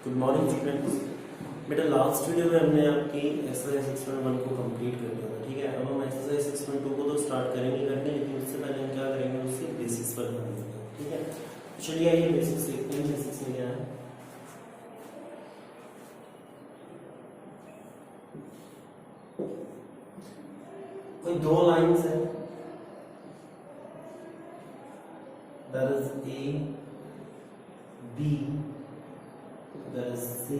Good morning students. बेटा last video में हमने आपकी एक्सरसाइज 6.1 को कंप्लीट कर दिया था, ठीक है। अब हम एक्सरसाइज 6.2 को तो स्टार्ट करेंगे लेकिन उससे पहले हम क्या करेंगे, उससे बेसिक्स पर ध्यान देंगे, ठीक है। चलिए आइए बेसिक्स देखते हैं। बेसिक्स में क्या है, कोई दो लाइंस है, that is A B, that is C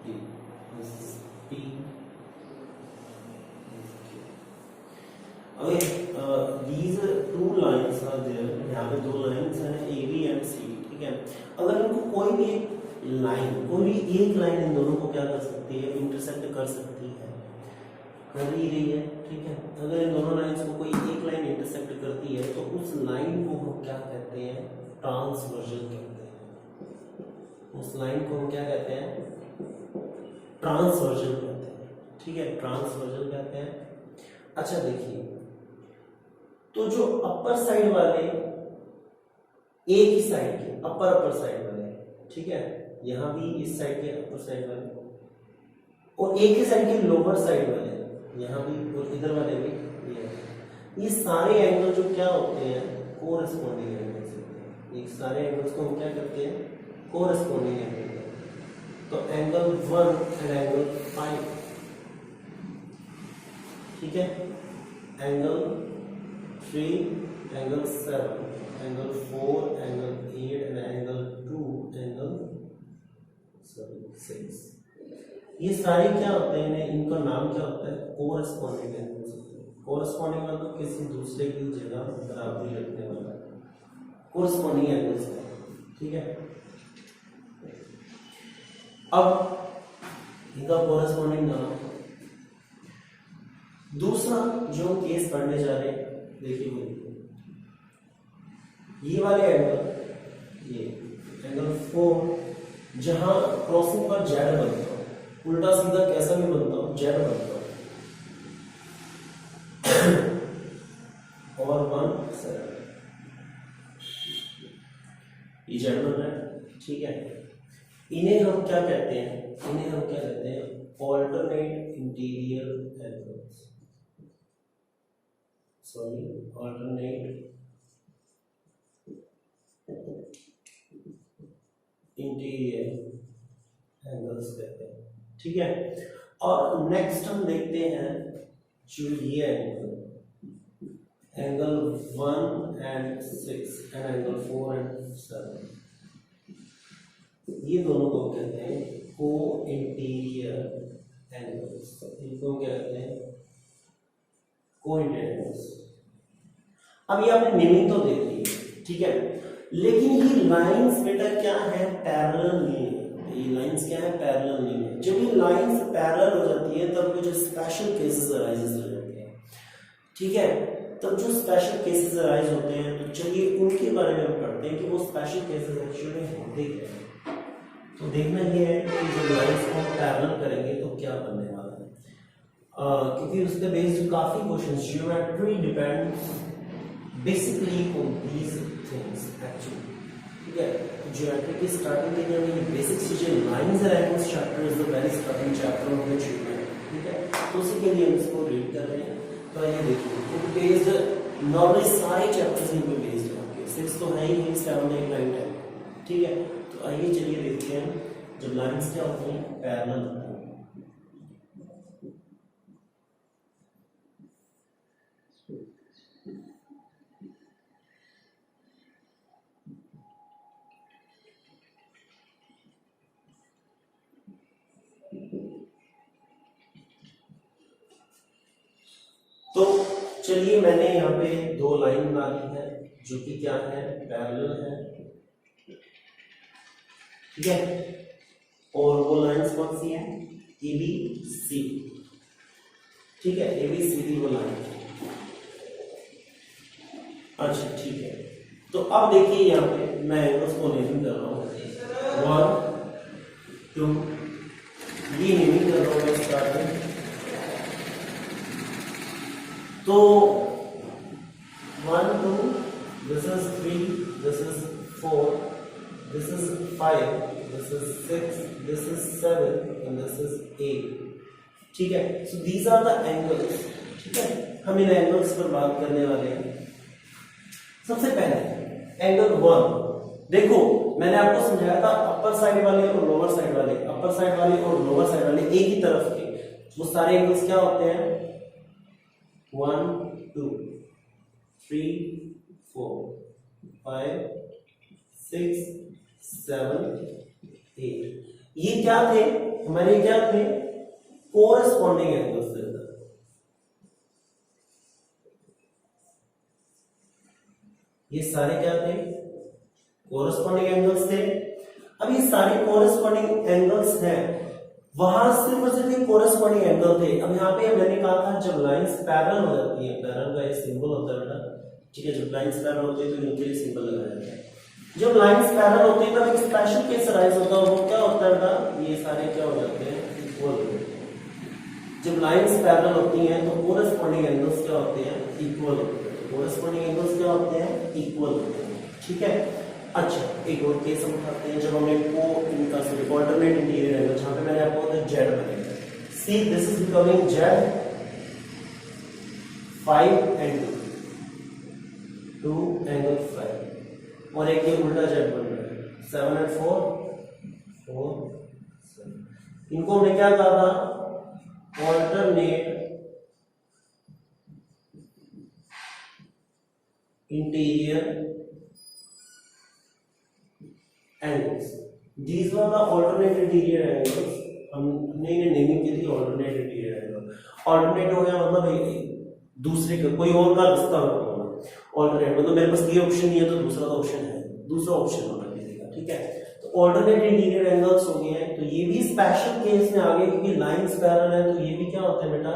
D, this is P. Okay, these two lines are there. यहाँ पे दो लाइंस हैं ए बी एंड सी, ठीक है। अगर इनको कोई भी एक लाइन, कोई भी एक लाइन इन दोनों को क्या कर सकती है, इंटरसेक्ट कर सकती है, कर ही रही है, ठीक है। अगर इन दोनों लाइंस को कोई एक लाइन इंटरसेक्ट करती है तो उस लाइन को हम क्या कहते हैं, ट्रांसवर्जन कहते हैं। उस लाइन को हम क्या कहते हैं, ट्रांसवर्जन कहते हैं, ठीक है, ट्रांसवर्जन कहते हैं। अच्छा देखिए, तो जो अपर साइड वाले, एक ही साइड के अपर साइड वाले, ठीक है, यहां भी इस साइड के अपर साइड वाले और एक ही साइड के लोअर साइड वाले, यहां भी और इधर वाले भी, ये सारे एंगल जो क्या होते हैं, कोरेस्पोंडिंग एंगल्स होते हैं। ये सारे एंगल्स को हम क्या करते हैं, कोरेस्पोंडिंग एंगल कहते हैं। तो एंगल 1 एंड एंगल 5, ठीक है, angle 3, angle 7, angle 4, angle 8 and angle 2, angle 6। ये सारे क्या होते हैं, इनका नाम क्या होता है, कोरेस्पोंडिंग एंगल्स होते हैं। कोरेस्पोंडिंग मतलब किसी दूसरे की जगह बराबरी रखने वाला, कोरेस्पोंडिंग एंगल्स है, ठीक है। अब इनका कोरेस्पोंडिंग नाम। दूसरा जो केस पढ़ने जा रहे हैं, देखिए ये वाले एंगल, ये एंगल 4, जहां क्रॉसिंग पर जेड बनता हो, उल्टा सीधा कैसा भी बनता हो, जेड बनता हो, और 1 7, ये जेड बन रहा है, ठीक है। इन्हें हम क्या कहते हैं, इन्हें हम क्या कहते हैं, alternate interior angles, sorry, alternate interior angles कहते हैं, ठीक है। और नेक्स्ट हम देखते हैं जो ये angle 1 and 6 and angle 4 and 7, ये दोनों को कहते हैं को इंटीरियर एंगल्स। इनको क्या कहते हैं, को इंटीरियर एंगल्स। अब ये आपने नेमिंग तो दे दी, ठीक है, लेकिन ये लाइंस बेटा क्या है, पैरेलल नहीं है। ये लाइंस क्या है, पैरेलल नहीं है। जब ये लाइंस पैरेलल हो जाती है तब कुछ स्पेशल केसेस अराइज हो जाते हैं, ठीक है। तब जो स्पेशल केसेस अराइज होते हैं, तो चलिए उनके बारे में हम पढ़ते हैं कि वो स्पेशल केसेस एक्चुअली होते क्या हैं। तो देखना ये है कि जब लाइंस को पैरेलल करेंगे तो क्या बनने वाला है, क्योंकि उसके बेस्ड काफी questions, geometry depends basically on these things actually, ठीक है। ज्योमेट्री की स्टार्टिंग के लिए ये बेसिक चीजें, lines and angles chapter is the very starting chapter of the geometry, ठीक है। तो उसी के लिए हम इसको रीड कर रहे हैं। तो ये देखिए, इट बेस्ड नॉर्मली सारे चैप्टर्स इन पे बेस्ड है, आपके 6 तो है ही, 7 8 9 10, ठीक है। तो आइए चलिए देखते हैं जब लाइंस क्या होती हैं, पैरेलल होती हैं। तो चलिए मैंने यहाँ पे दो लाइन डाली है जो कि क्या है, पैरेलल है, ठीक है। और वो लाइंस कौन सी है, ए बी सी, ठीक है, ए बी सी डी वो लाइन। अच्छा ठीक है, तो अब देखिए यहाँ पे मैं उसको नेमिंग कर रहा हूँ 1 2, ये नेमिंग कर रहा हूँ मैं स्टार्ट में। तो 1 2, this is 3, this is 4, this is 5, this is 6, this is 7 and this is 8. ठीक है, so these are the angles. ठीक है, हम इन एंगल्स पर बात करने वाले हैं। सबसे पहले एंगल 1 देखो, मैंने आपको समझाया था अपर साइड वाले और लोअर साइड वाले, अपर साइड वाले और लोअर साइड वाले एक ही तरफ के, वो सारे एंगल्स क्या होते हैं 1 2 3 4 5 6 7 8। ये क्या थे हमारे, क्या थे कोरेस्पॉन्डिंग एंगल्स थे। ये सारे क्या थे कोरेस्पॉन्डिंग एंगल्स थे। अब ये सारे कोरेस्पॉन्डिंग एंगल्स हैं, वहां सिर्फ और सिर्फ कोरेस्पॉन्डिंग एंगल थे। अब यहाँ पे मैंने कहा था जब लाइंस पैरेलल हो जाती है, पैरेलल का ये सिंबल होता है बेटा, ठीक है, जब लाइंस पैरेलल होती है तो इनके लिए सिंबल लगाया जाता है। जब लाइंस पैरेलल होती है तब एक स्पेशल केस अराइज होता है, वो क्या होता है बेटा, ये सारे क्या हो जाते हैं इक्वल। जब लाइंस पैरेलल होती हैं तो कोरेस्पॉन्डिंग एंगल्स क्या होते हैं इक्वल होते हैं। कोरेस्पॉन्डिंग एंगल्स क्या होते हैं इक्वल होते हैं, ठीक है। अच्छा, एक और केस हम उठाते हैं जब हमने ऑल्टरनेट इंटीरियर एंगल, जहां पे मैंने आपको बताया जेड बनेगा। See this is becoming Z 5 and 2 angle 5, और एक ये उल्टा जेड बन रहा है 7 and 4 4 7। इनको हमने क्या कहा था alternate interior angles. These were the alternate interior angles. हमने इन्हें नेमिंग की थी alternate interior angle. Alternate हो गया मतलब दूसरे का कोई और का रास्ता होना। Alternate मतलब मेरे पास ये ऑप्शन नहीं है तो दूसरा तो ऑप्शन है, दूसरा ऑप्शन होना किसी का, ठीक है। तो alternate interior angles हो गए हैं, तो ये भी स्पेशल केस में आ गए क्योंकि लाइंस पैरेलल है, तो ये भी क्या होते हैं बेटा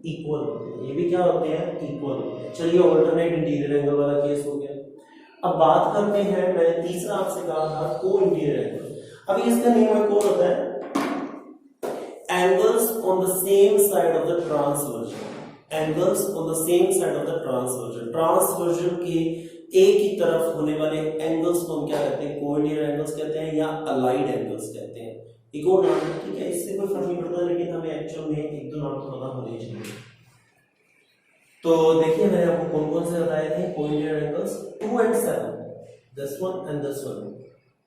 इक्वल होते हैं। ये भी क्या होते हैं इक्वल होते हैं। चलिए alternate interior angle वाला केस हो गया। अब बात करते हैं, मैंने तीसरा आपसे कहा था को इंटीरियर एंगल। अभी इसका नेम एक और होता है angles on the same side of the transversion. Angles on the same side of the transversion, transversion के एक ही तरफ होने वाले एंगल्स को हम क्या कहते हैं को इंटीरियर एंगल्स कहते हैं या अलाइड एंगल्स कहते हैं। एक और नाम, ठीक है, इससे कोई फर्क नहीं पड़ता, लेकिन हमें एक्चुअल में एक दो नाम तो पता होने चाहिए। तो देखिए मैंने आपको कौन कौन से बताए थे को interior angles 2 and 7, this one and this one।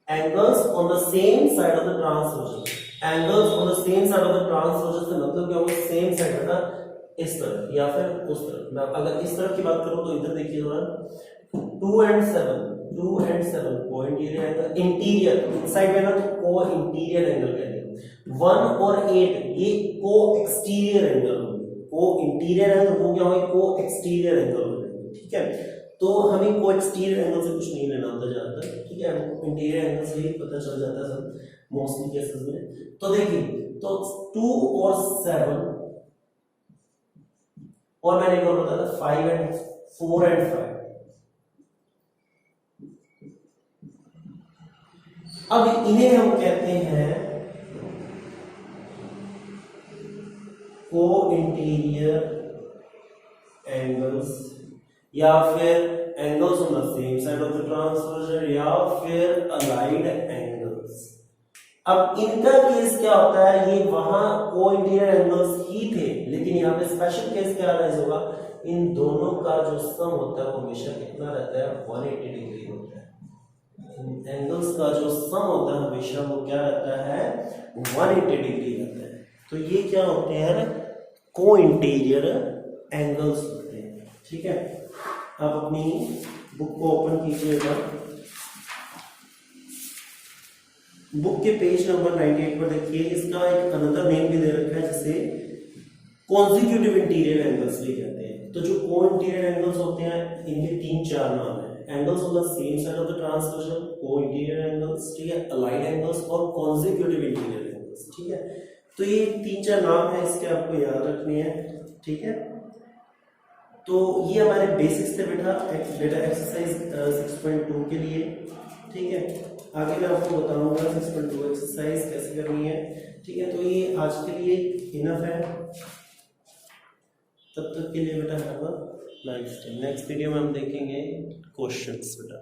Angles on the same side of the transversion, angles on the same side of the transversion से मतलब क्या होगा सेम साइड बेटा इस तरफ या फिर उस तरफ। मैं अगर इस तरफ की बात करूं तो इधर देखिए थोड़ा 2 and 7 को इंटीरियर एंगल, इंटीरियर इनसाइड में ना तो को इंटीरियर एंगल कहेंगे। 1 और 8 ये को एक्सटीरियर एंगल होंगे, को इंटीरियर है तो वो क्या होगा को एक्सटीरियर एंगल हो जाएगा, ठीक है। तो हमें को एक्सटीरियर एंगल से कुछ नहीं लेना होता ज्यादातर, ठीक है, इंटीरियर एंगल से ही पता चल जाता है सब मोस्टली केसेस में। तो देखिए तो 2 और 7 और मैंने एक और बताया था 5 and 4 and 5। अब इन्हें हम कहते हैं को इंटीरियर एंगल्स या फिर angles on the same side of the transversion या फिर अलाइड एंगल्स। अब इनका केस क्या होता है, ये वहां को इंटीरियर एंगल्स ही थे, लेकिन यहाँ पे स्पेशल केस क्या राइज होगा, इन दोनों का जो सम होता है वो हमेशा कितना रहता है 180 डिग्री होता है। एंगल्स का जो सम होता है हमेशा वो क्या रहता है 180 डिग्री रहता है। तो ये क्या होते हैं को इंटीरियर एंगल्स होते हैं, ठीक है। आप अपनी बुक को ओपन कीजिएगा, बुक के पेज नंबर 98 पर देखिए, इसका एक अनदर नेम भी दे रखा है जिसे कॉन्जिक्यूटिव इंटीरियर एंगल्स भी कहते हैं। तो जो को इंटीरियर एंगल्स होते हैं इनके 3-4 नाम है, angles on the same side of the transversion, को इंटीरियर एंगल्स, ठीक है, अलाइड एंगल्स और कॉन्जिक्यूटिव इंटीरियर एंगल्स, ठीक है। तो ये 3-4 नाम है, इसके आपको याद रखने हैं, ठीक है। तो ये हमारे बेसिक्स थे बेटा एक्सरसाइज 6.2 के लिए, ठीक है। आगे मैं आपको बताऊंगा 6.2 एक्सरसाइज कैसे करनी है, ठीक है। तो ये आज के लिए इनफ है, तब तक के लिए बेटा have a nice day. Next video में हम देखेंगे क्वेश्चंस बेटा।